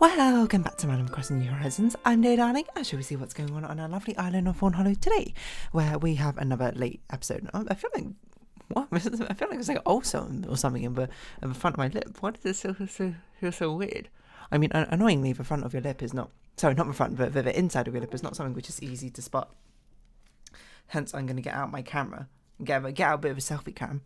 Welcome back to Random Crossing New Horizons. I'm Day Darling, and shall we see what's going on our lovely island of Fawnhollow today, where we have another late episode. I feel like it's like ulcer or something in the front of my lip. Why does it feel so weird? I mean, annoyingly, the front of your lip is not... Sorry, not the front, but the inside of your lip is not something which is easy to spot. Hence, I'm going to get out my camera and get out a bit of a selfie cam.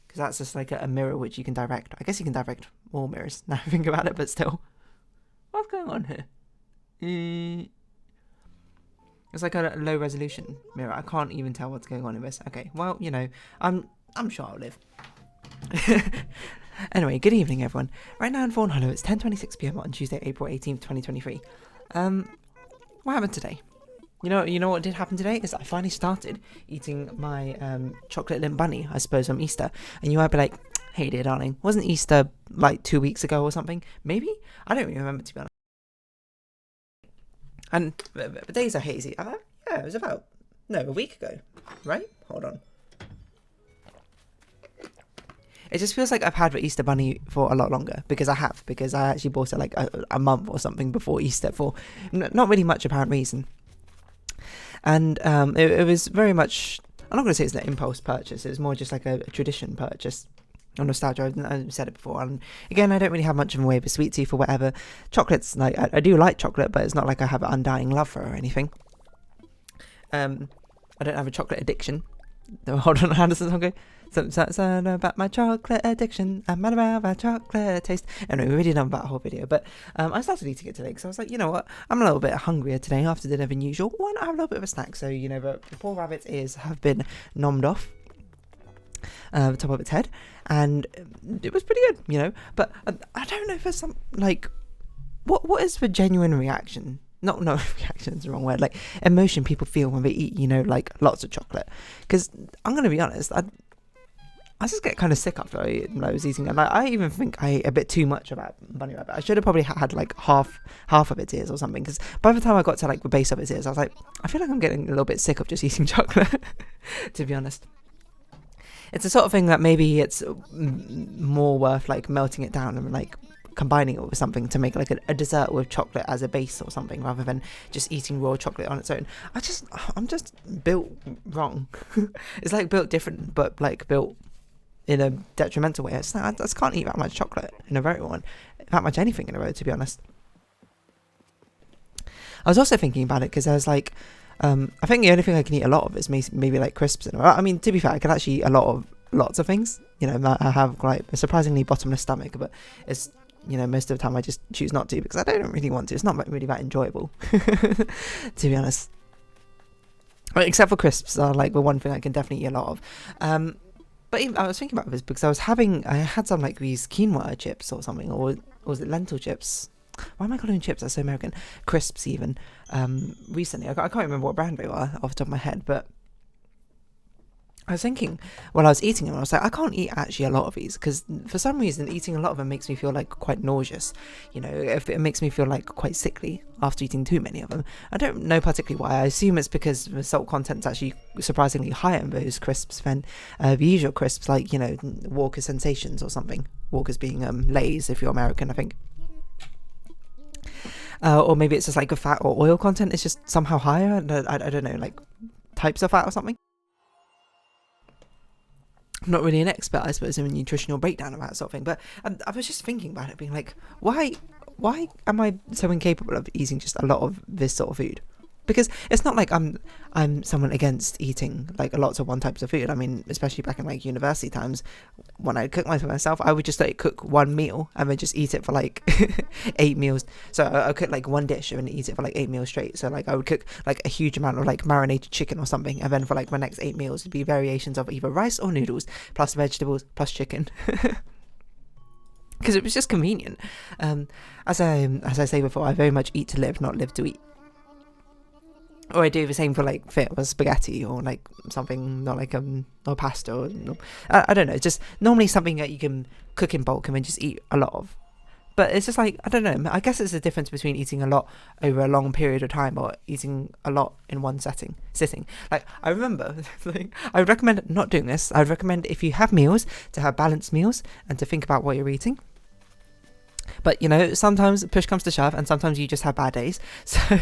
Because that's just like a mirror which you can direct. I guess you can direct all mirrors, now I think about it, but still. What's going on here? It's like a low resolution mirror. I can't even tell what's going on in this. Okay, well, you know, I'm sure I'll live. Anyway, good evening, everyone. Right now in Fawnhollow, it's 10:26 p.m. on Tuesday, April 18th, 2023. What happened today? You know what did happen today is I finally started eating my chocolate lint bunny, I suppose, from Easter. And you might be like, hey, dear darling, wasn't Easter like 2 weeks ago or something? Maybe? I don't really remember, to be honest. And the days are hazy. Yeah, it was about, a week ago, right? Hold on. It just feels like I've had the Easter bunny for a lot longer, because I actually bought it like a month or something before Easter for not really much apparent reason. And it was very much, I'm not going to say it's an impulse purchase, it's more just like a tradition purchase. On nostalgia, I've said it before, and again, I don't really have much of a way of a sweet tooth or whatever. Chocolate's like, I do like chocolate, but it's not like I have an undying love for it or anything. I don't have a chocolate addiction. Hold on, how does the song go? Something about my chocolate addiction, I'm mad about my chocolate taste. Anyway, we already done that whole video, but I started eating it today, because I was like, you know what, I'm a little bit hungrier today after dinner than usual. Why not have a little bit of a snack? So, you know, the poor rabbit's ears have been nommed off. The top of its head, and it was pretty good, you know, but I don't know if there's some, like, what is the genuine reaction, not reaction is the wrong word, like, emotion people feel when they eat, you know, like, lots of chocolate, because I'm going to be honest, I just get kind of sick after I was eating it. Like, I even think I ate a bit too much of that bunny rabbit. I should have probably had like half of its ears or something, because by the time I got to like the base of its ears, I was like, I feel like I'm getting a little bit sick of just eating chocolate, to be honest. It's the sort of thing that maybe it's more worth like melting it down and like combining it with something to make like a dessert with chocolate as a base or something, rather than just eating raw chocolate on its own. I'm just built wrong. It's like built different, but like built in a detrimental way. I just can't eat that much chocolate in a row, or that much anything in a row, to be honest. I was also thinking about it because there's like, I think the only thing I can eat a lot of is maybe like crisps. I mean, to be fair, I can actually eat lots of things. You know, I have quite a surprisingly bottomless stomach, but it's, you know, most of the time I just choose not to, because I don't really want to. It's not really that enjoyable, to be honest. Well, except for crisps are like the one thing I can definitely eat a lot of. But even, I was thinking about this because I had some like these quinoa chips or something, or was it lentil chips? Why am I calling them chips? That's so American. Crisps even. Recently, I can't remember what brand they were off the top of my head, but I was thinking while I was eating them, I was like, I can't eat actually a lot of these, because for some reason eating a lot of them makes me feel like quite nauseous. You know, if it makes me feel like quite sickly after eating too many of them. I don't know particularly why. I assume it's because the salt content's actually surprisingly higher in those crisps than the usual crisps, like, you know, Walker's Sensations or something. Walker's being Lay's if you're American, I think. Or maybe it's just like a fat or oil content is just somehow higher. I don't know, like types of fat or something. I'm not really an expert, I suppose, in a nutritional breakdown of that sort of thing, but I was just thinking about it, being like, why am I so incapable of eating just a lot of this sort of food? Because it's not like I'm someone against eating like lots of one types of food. I mean, especially back in like university times, when I cook myself, I would just like cook one meal and then just eat it for like 8 meals. So I cook like one dish and then eat it for like 8 meals straight. So like I would cook like a huge amount of like marinated chicken or something, and then for like my next 8 meals it'd be variations of either rice or noodles plus vegetables plus chicken. Because it was just convenient. As I say before, I very much eat to live, not live to eat. Or I do the same for like fit with spaghetti or like something, not like or pasta or I don't know. It's just normally something that you can cook in bulk and then just eat a lot of. But it's just like, I don't know. I guess it's the difference between eating a lot over a long period of time or eating a lot in one sitting. Like I remember, like, I would recommend not doing this. I would recommend if you have meals to have balanced meals and to think about what you're eating. But, you know, sometimes push comes to shove and sometimes you just have bad days. So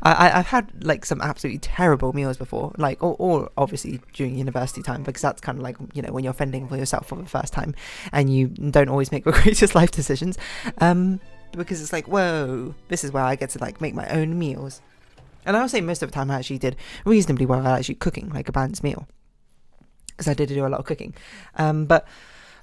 I've had like some absolutely terrible meals before, like, or obviously during university time, because that's kind of like, you know, when you're fending for yourself for the first time and you don't always make the greatest life decisions. Because it's like, whoa, this is where I get to like make my own meals. And I would say most of the time I actually did reasonably well at actually cooking like a balanced meal, because I did do a lot of cooking. But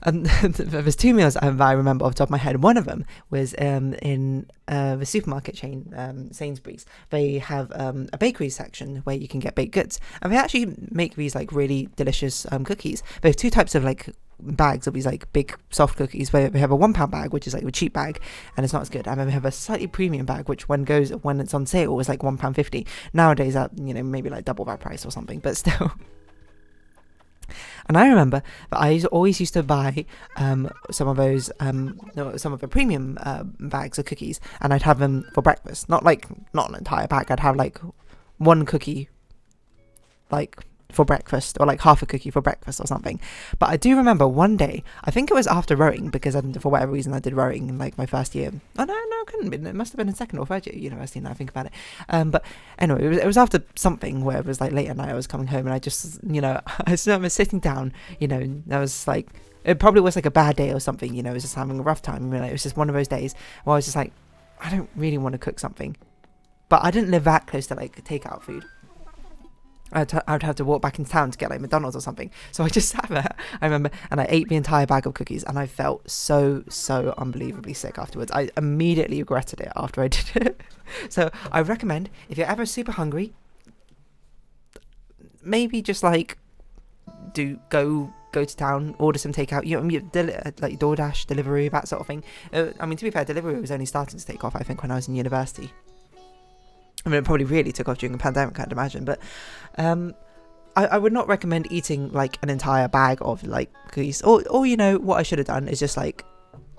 there's two meals I remember off the top of my head. One of them was in the supermarket chain, Sainsbury's. They have a bakery section where you can get baked goods, and they actually make these like really delicious cookies. They have two types of like bags of these like big soft cookies. They have a £1 bag, which is like a cheap bag and it's not as good, and then we have a slightly premium bag, which when it's on sale is like £1.50 nowadays, at, you know, maybe like double that price or something, but still. And I remember that I always used to buy some of the premium bags of cookies, and I'd have them for breakfast. Not an entire bag. I'd have like one cookie, like for breakfast, or like half a cookie for breakfast or something. But I do remember one day, I think it was after rowing, because for whatever reason I did rowing in like my first year. Oh no, it couldn't be. It must have been in second or third year at university now I think about it. But anyway, it was after something where it was like late at night. I was coming home and I just, you know, I remember sitting down, you know, I was like, it probably was like a bad day or something, you know, I was just having a rough time. You know, it was just one of those days where I was just like, I don't really want to cook something. But I didn't live that close to like takeout food. I'd have to walk back into town to get like McDonald's or something. So I just sat there, I remember, and I ate the entire bag of cookies, and I felt so unbelievably sick afterwards. I immediately regretted it after I did it. So I recommend, if you're ever super hungry, maybe just like go to town, order some takeout, you know, like DoorDash, delivery, that sort of thing. I mean, to be fair, delivery was only starting to take off, I think, when I was in university. I mean, it probably really took off during the pandemic, I'd imagine, but I would not recommend eating like an entire bag of like cookies. Or you know, what I should have done is just like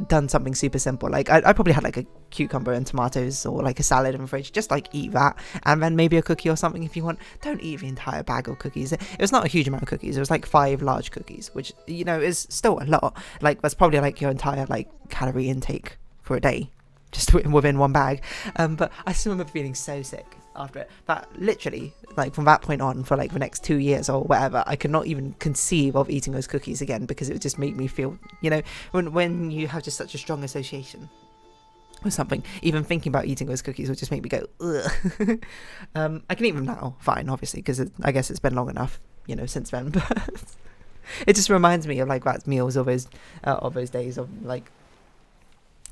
done something super simple. Like I probably had like a cucumber and tomatoes, or like a salad in the fridge. Just like eat that, and then maybe a cookie or something if you want. Don't eat the entire bag of cookies. It was not a huge amount of cookies. It was like 5 large cookies, which, you know, is still a lot. Like that's probably like your entire like calorie intake for a day, just within one bag. But I still remember feeling so sick after it, that literally, like, from that point on, for like the next 2 years or whatever, I could not even conceive of eating those cookies again, because it would just make me feel, you know, when you have just such a strong association with something, even thinking about eating those cookies would just make me go, ugh. I can eat them now, fine, obviously, because I guess it's been long enough, you know, since then, but it just reminds me of like that meals of those days of like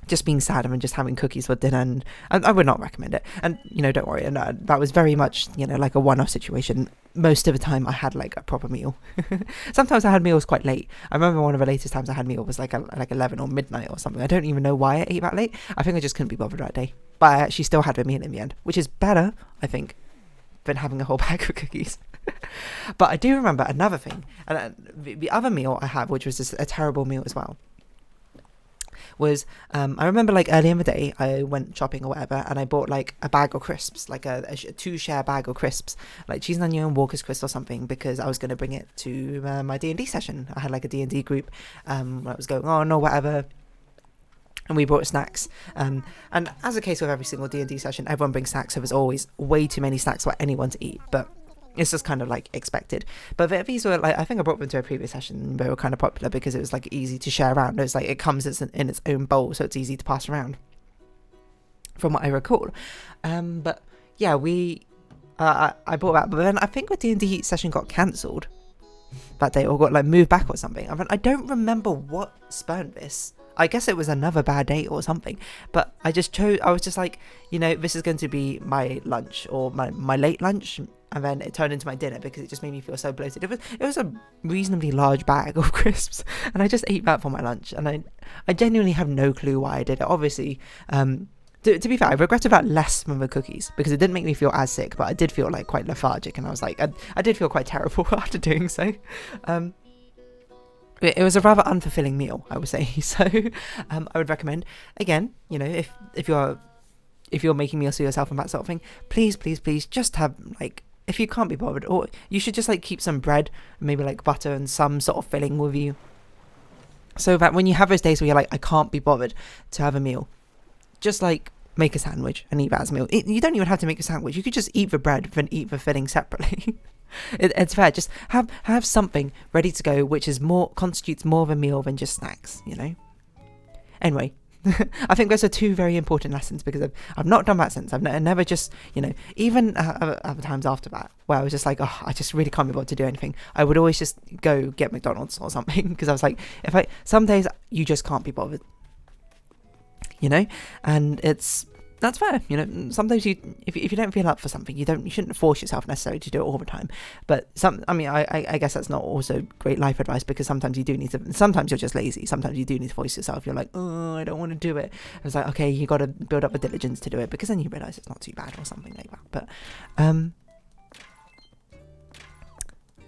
just being sad and just having cookies for dinner, and I would not recommend it. And, you know, don't worry, and that was very much, you know, like a one-off situation. Most of the time I had like a proper meal. Sometimes I had meals quite late. I remember one of the latest times I had meal was like 11 or midnight or something. I don't even know why I ate that late. I think I just couldn't be bothered that day, but I actually still had a meal in the end, which is better, I think, than having a whole bag of cookies. But I do remember another thing, and the other meal I had, which was just a terrible meal as well, was I remember like early in the day I went shopping or whatever, and I bought like a bag of crisps, like a 2-share bag of crisps, like cheese and onion and Walker's crisps or something, because I was going to bring it to my D&D session. I had like a D&D group that was going on or whatever, and we brought snacks, and as a case with every single D&D session, everyone brings snacks, so there's always way too many snacks for anyone to eat, but it's just kind of like expected. But these were like, I think I brought them to a previous session. They were kind of popular because it was like easy to share around. It was like, it comes in its own bowl, so it's easy to pass around, from what I recall. But yeah, I bought that, but then I think the D&D session got cancelled that day, or got like moved back or something. I don't remember what spurned this. I guess it was another bad day or something, but I was just like, you know, this is going to be my lunch, or my late lunch, and then it turned into my dinner because it just made me feel so bloated. It was a reasonably large bag of crisps, and I just ate that for my lunch, and I genuinely have no clue why I did it. Obviously, to be fair, I regretted that less than the cookies, because it didn't make me feel as sick, but I did feel like quite lethargic, and I was like, I did feel quite terrible after doing so. It was a rather unfulfilling meal, I would say. So I would recommend, again, you know, if you're making meals for yourself and that sort of thing, please just have, like, if you can't be bothered, or you should just like keep some bread, maybe like butter and some sort of filling with you, so that when you have those days where you're like, I can't be bothered to have a meal, just like make a sandwich and eat that as a meal. You don't even have to make a sandwich. You could just eat the bread and eat the filling separately. It's fair. Just have something ready to go, which is constitutes more of a meal than just snacks, you know. Anyway, I think those are two very important lessons, because I've not done that since. I've never just, you know, even other times after that, where I was just like, oh, I just really can't be bothered to do anything. I would always just go get McDonald's or something, because I was like, some days you just can't be bothered, you know, and that's fair, you know. Sometimes if you don't feel up for something, you shouldn't force yourself necessarily to do it all the time. But I guess that's not also great life advice, because sometimes sometimes you're just lazy. Sometimes you do need to force yourself. You're like, oh, I don't want to do it. It's like, okay, you got to build up the diligence to do it, because then you realize it's not too bad or something like that. But I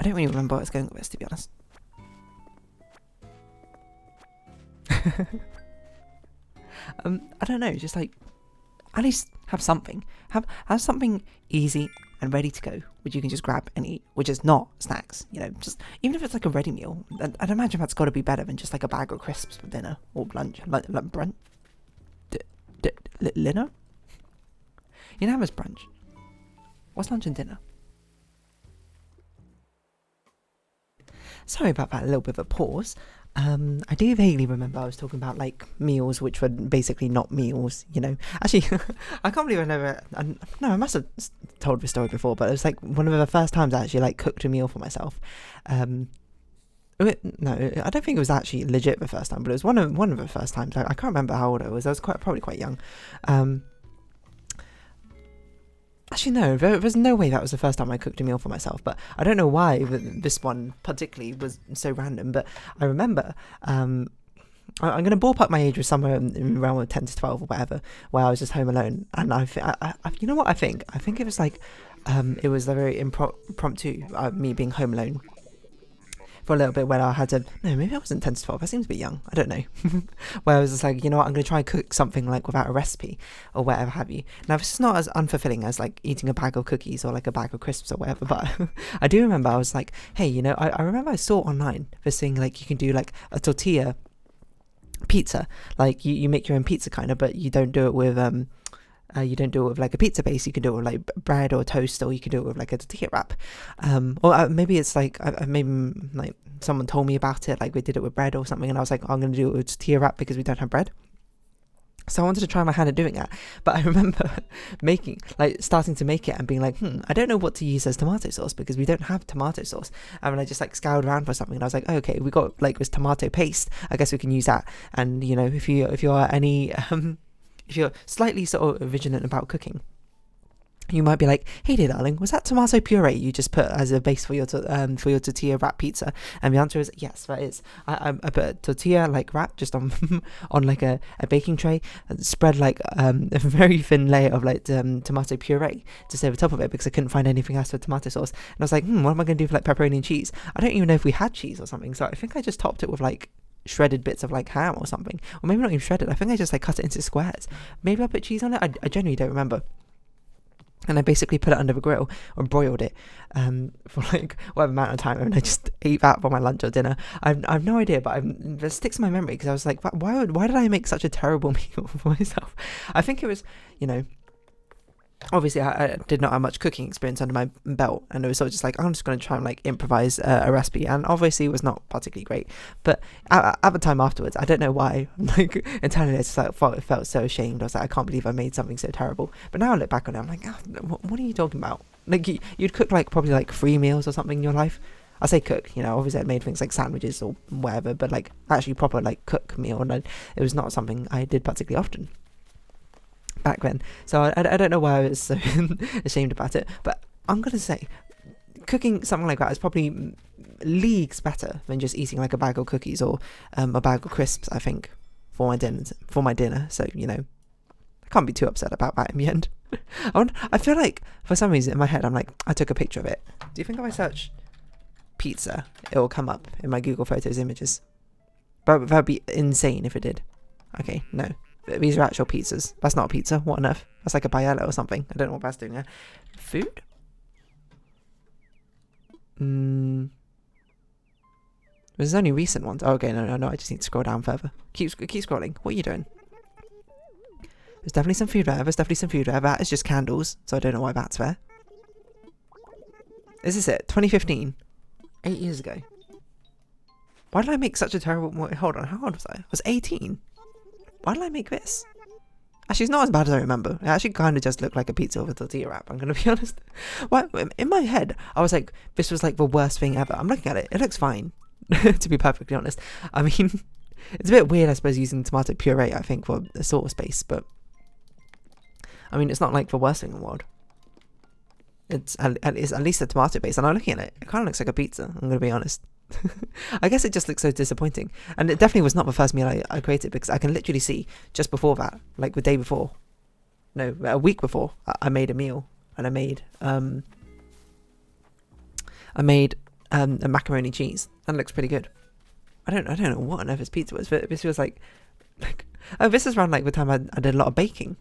don't really remember where I was going with this, to be honest. I don't know, just like, at least have something. Have something easy and ready to go, which you can just grab and eat, which is not snacks, you know. Just even if it's like a ready meal, I'd imagine that's got to be better than just like a bag of crisps for dinner or lunch, like brunch. Dinner? You know, it's brunch. What's lunch and dinner? Sorry about that little bit of a pause. I do vaguely remember I was talking about like meals which were basically not meals, you know. Actually, I can't believe I must have told this story before, but it was like one of the first times I actually like cooked a meal for myself. No, I don't think it was actually legit the first time, but it was one of the first times. I can't remember how old I was. I was probably quite young. Actually, no, there's no way that was the first time I cooked a meal for myself, but I don't know why this one particularly was so random, but I remember, I'm going to ballpark my age with somewhere in the realm of 10 to 12 or whatever, where I was just home alone, and you know what I think? I think it was like, it was a very impromptu, me being home alone for a little bit, when I had to, no, maybe I wasn't 10 to 12, I seem to be young, I don't know, where I was just like, you know what, I'm going to try and cook something like without a recipe, or whatever have you. Now, this is not as unfulfilling as like eating a bag of cookies or like a bag of crisps or whatever, but I do remember I was like, hey, you know, I remember I saw online this thing, like you can do like a tortilla pizza, like you make your own pizza kind of, but you don't do it with like a pizza base. You can do it with like bread or toast, or you can do it with like a tortilla wrap, or maybe it's like maybe like someone told me about it, like we did it with bread or something, and I was like, I'm going to do it with tortilla wrap because we don't have bread. So I wanted to try my hand at doing that, but I remember starting to make it and being like, I don't know what to use as tomato sauce because we don't have tomato sauce. And I just like scoured around for something, and I was like, oh, okay, we got like this tomato paste. I guess we can use that. And you know, if you are any if you're slightly sort of vigilant about cooking, you might be like, hey dear darling, was that tomato puree you just put as a base for your tortilla wrap pizza? And the answer is yes, that is. I put a tortilla like wrap just on on like a baking tray, and spread like a very thin layer of like tomato puree just over top of it because I couldn't find anything else for tomato sauce. And I was like, what am I going to do for like pepperoni and cheese? I don't even know if we had cheese or something, so I think I just topped it with like shredded bits of like ham or something, or maybe not even shredded. I think I just like cut it into squares. Maybe I put cheese on it. I genuinely don't remember. And I basically put it under the grill or broiled it for like whatever amount of time, and I just ate that for my lunch or dinner. I've no idea, but it sticks in my memory because I was like, why did I make such a terrible meal for myself? I think it was, you know, obviously I did not have much cooking experience under my belt, and it was sort of just like, I'm just going to try and like improvise a recipe, and obviously it was not particularly great, but at the time afterwards, I don't know why, like internally I just like felt so ashamed. I was like, I can't believe I made something so terrible. But now I look back on it, I'm like, what are you talking about? Like you'd cook like probably like 3 meals or something in your life. I say cook, you know, obviously I made things like sandwiches or whatever, but like actually proper like cook meal, and it was not something I did particularly often back then. So I don't know why I was so ashamed about it, but I'm gonna say cooking something like that is probably leagues better than just eating like a bag of cookies or a bag of crisps, I think, for my dinner. So, you know, I can't be too upset about that in the end. I feel like for some reason in my head I'm like, I took a picture of it. Do you think if I search pizza it will come up in my Google Photos images? But that'd be insane if it did. Okay, no. These are actual pizzas. That's not a pizza. What on earth? That's like a paella or something. I don't know what that's doing there. Food? There's only recent ones. Oh, okay, no. I just need to scroll down further. Keep scrolling. What are you doing? There's definitely some food there. That is just candles, so I don't know why that's there. Is this it? 2015? 8 years ago. Why did I make such a terrible... Hold on, how old was I? I was 18. Why did I make this? Actually, it's not as bad as I remember. It actually kind of just looked like a pizza with a tortilla wrap, I'm going to be honest. Well, in my head, I was like, this was like the worst thing ever. I'm looking at it. It looks fine, to be perfectly honest. I mean, it's a bit weird, I suppose, using tomato puree, I think, for the sauce base, but... I mean, it's not like the worst thing in the world. It's at least a tomato base, and I'm looking at it. It kind of looks like a pizza, I'm going to be honest. I guess it just looks so disappointing. And it definitely was not the first meal I created, because I can literally see just before that, like the day before, no, a week before, I made a meal, and I made a macaroni cheese. That looks pretty good. I don't know what on earth this pizza was, but this was like oh, this is around like the time I did a lot of baking.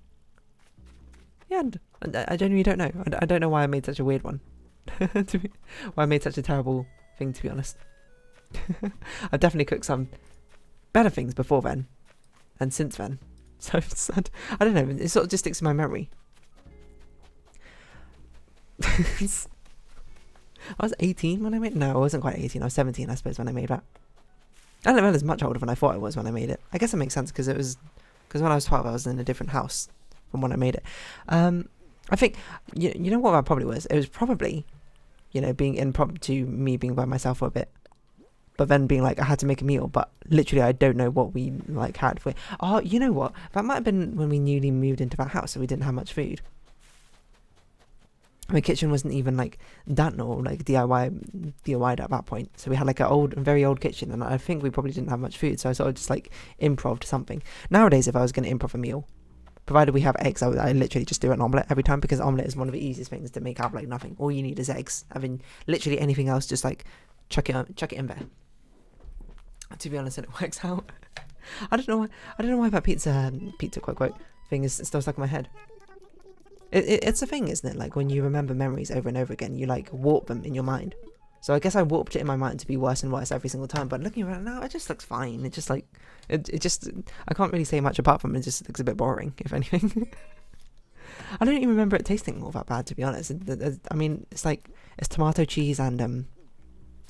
Yeah, and I genuinely don't know. I don't know why I made such a weird one. Why I made such a terrible thing, to be honest. I've definitely cooked some better things before then, and since then. So I don't know. It sort of just sticks in my memory. I was 18 when I made it. No, I wasn't quite 18. I was 17, I suppose, when I made that. I don't know. I was much older than I thought I was when I made it. I guess it makes sense because when I was 12, I was in a different house from when I made it. I think you know what that probably was. It was probably, being impromptu, me being by myself for a bit, but then being like I had to make a meal. But literally, I don't know what we like had for. Oh, you know what? That might have been when we newly moved into that house, so we didn't have much food. My kitchen wasn't even like done or like DIY'd at that point. So we had like a very old kitchen, and I think we probably didn't have much food. So I sort of just like improv'd something. Nowadays, if I was going to improv a meal, provided we have eggs, I literally just do an omelette every time, because omelette is one of the easiest things to make out of like nothing. All you need is eggs. I mean, literally anything else, just like chuck it in there. To be honest, and it works out. I don't know why that pizza quote thing is still stuck in my head. It's a thing, isn't it? Like when you remember memories over and over again, you like warp them in your mind. So I guess I warped it in my mind to be worse and worse every single time. But looking at it now, it just looks fine. It just like it just I can't really say much apart from it. Just looks a bit boring, if anything. I don't even remember it tasting all that bad, to be honest. I mean, it's like it's tomato cheese and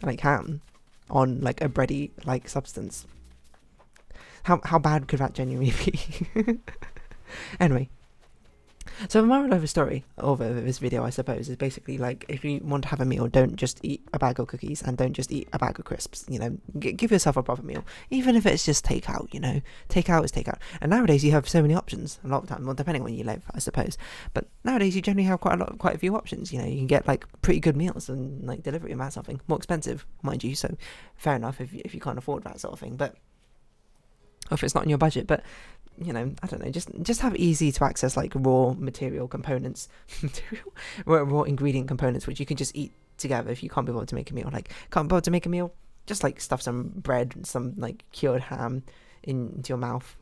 like ham on like a bready like substance. How bad could that genuinely be? Anyway. So the moral of the story of this video, I suppose, is basically like, if you want to have a meal, don't just eat a bag of cookies and don't just eat a bag of crisps. Give yourself a proper meal, even if it's just takeout. Takeout is takeout. And nowadays you have so many options. A lot of time, well, depending on where you live, I suppose. But nowadays you generally have quite a few options. You can get like pretty good meals and like delivery and that sort of thing. More expensive, mind you. So fair enough if you can't afford that sort of thing. But or if it's not in your budget, but. I don't know, just have easy to access like raw material components, raw ingredient components, which you can just eat together if you can't be able to make a meal. Like, can't be able to make a meal, just like stuff some bread, some like cured ham into your mouth.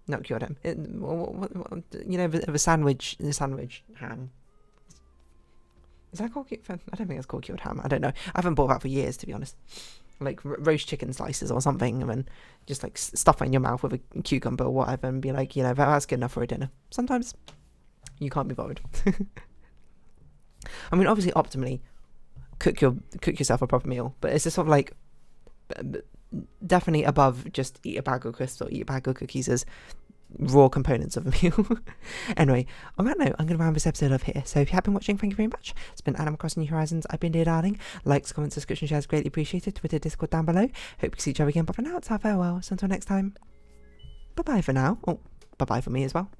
Not cured ham, the sandwich ham. Is that called I don't think it's called cured ham. I don't know. I haven't bought that for years, to be honest. Like roast chicken slices or something, and then just like stuff it in your mouth with a cucumber or whatever, and be like, that's good enough for a dinner. Sometimes you can't be bothered. I mean, obviously, optimally, cook yourself a proper meal, but it's just sort of like definitely above just eat a bag of crisps or eat a bag of cookies as raw components of a meal. Anyway, on that note, I'm going to round this episode off here. So if you have been watching, thank you very much. It's been Adam Crossing New Horizons. I've been Dear Darling. Likes, comments, subscription, shares greatly appreciated. Twitter, Discord down below. Hope you see each other again. But for now, it's our farewell. So until next time, bye bye for now. Oh, bye bye for me as well.